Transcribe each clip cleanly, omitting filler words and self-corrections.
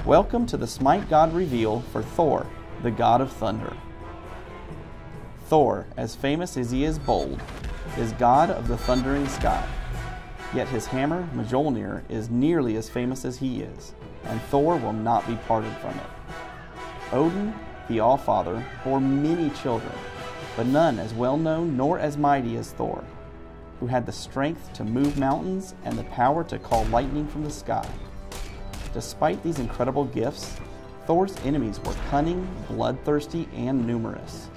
Welcome to the SMITE God Reveal for Thor, the God of Thunder. Thor, as famous as he is bold, is god of the thundering sky. Yet his hammer, Mjolnir, is nearly as famous as he is, and Thor will not be parted from it. Odin, the All-Father, bore many children, but none as well known nor as mighty as Thor, who had the strength to move mountains and the power to call lightning from the sky. Despite these incredible gifts, Thor's enemies were cunning, bloodthirsty, and numerous.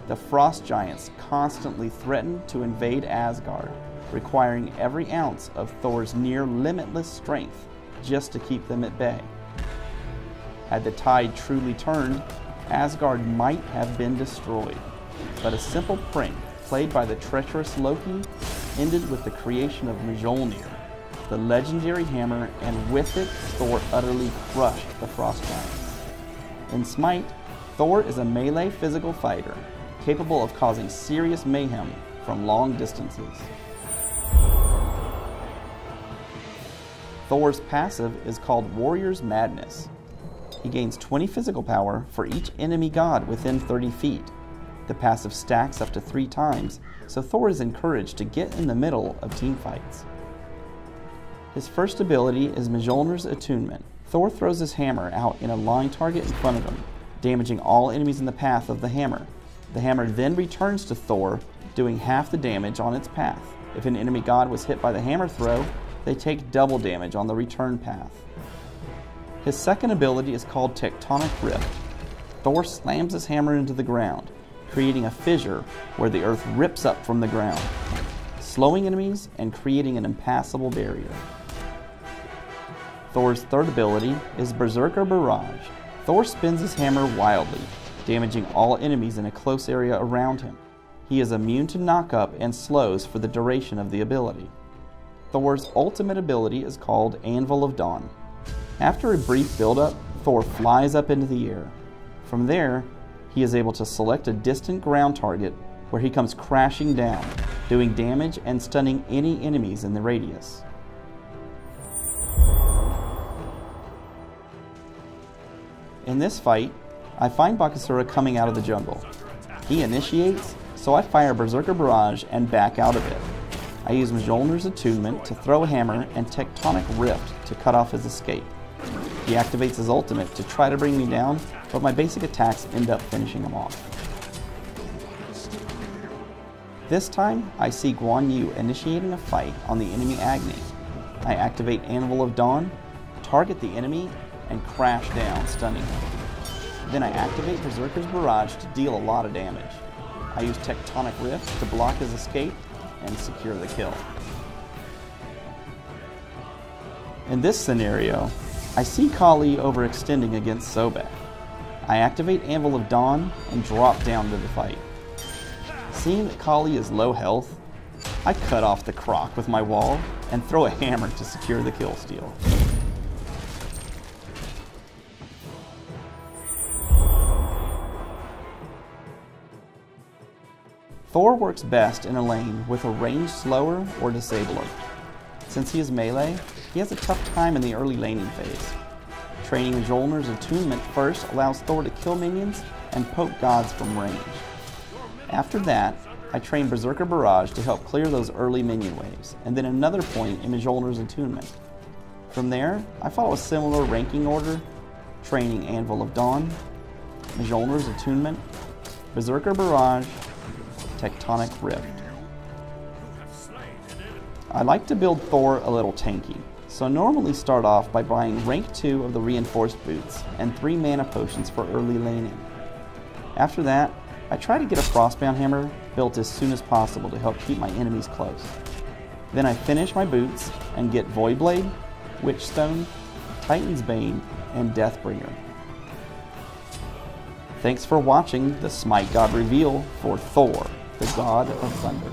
The frost giants constantly threatened to invade Asgard, requiring every ounce of Thor's near-limitless strength just to keep them at bay. Had the tide truly turned, Asgard might have been destroyed, but a simple prank played by the treacherous Loki ended with the creation of Mjolnir, the legendary hammer, and with it, Thor utterly crushed the frost giants. In SMITE, Thor is a melee physical fighter, capable of causing serious mayhem from long distances. Thor's passive is called Warrior's Madness. He gains 20 physical power for each enemy god within 30 feet. The passive stacks up to 3 times, so Thor is encouraged to get in the middle of teamfights. His first ability is Mjolnir's Attunement. Thor throws his hammer out in a line target in front of him, damaging all enemies in the path of the hammer. The hammer then returns to Thor, doing half the damage on its path. If an enemy god was hit by the hammer throw, they take double damage on the return path. His second ability is called Tectonic Rift. Thor slams his hammer into the ground, creating a fissure where the earth rips up from the ground, slowing enemies and creating an impassable barrier. Thor's third ability is Berserker Barrage. Thor spins his hammer wildly, damaging all enemies in a close area around him. He is immune to knock-up and slows for the duration of the ability. Thor's ultimate ability is called Anvil of Dawn. After a brief build-up, Thor flies up into the air. From there, he is able to select a distant ground target where he comes crashing down, doing damage and stunning any enemies in the radius. In this fight, I find Bakasura coming out of the jungle. He initiates, so I fire Berserker Barrage and back out of it. I use Mjolnir's Attunement to throw a hammer and Tectonic Rift to cut off his escape. He activates his ultimate to try to bring me down, but my basic attacks end up finishing him off. This time, I see Guan Yu initiating a fight on the enemy Agni. I activate Anvil of Dawn, target the enemy, and crash down, stunning him. Then I activate Berserker's Barrage to deal a lot of damage. I use Tectonic Rift to block his escape and secure the kill. In this scenario, I see Kali overextending against Sobek. I activate Anvil of Dawn and drop down to the fight. Seeing that Kali is low health, I cut off the croc with my wall and throw a hammer to secure the kill steal. Thor works best in a lane with a ranged slower or disabler. Since he is melee, he has a tough time in the early laning phase. Training Mjolnir's Attunement first allows Thor to kill minions and poke gods from range. After that, I train Berserker Barrage to help clear those early minion waves, and then another point in Mjolnir's Attunement. From there, I follow a similar ranking order, training Anvil of Dawn, Mjolnir's Attunement, Berserker Barrage, Tectonic Rift. I like to build Thor a little tanky, so normally start off by buying rank 2 of the reinforced boots and 3 mana potions for early laning. After that, I try to get a Frostbound hammer built as soon as possible to help keep my enemies close. Then I finish my boots and get Voidblade, Witchstone, Titan's Bane, and Deathbringer. Thanks for watching the SMITE God Reveal for Thor, the God of Thunder.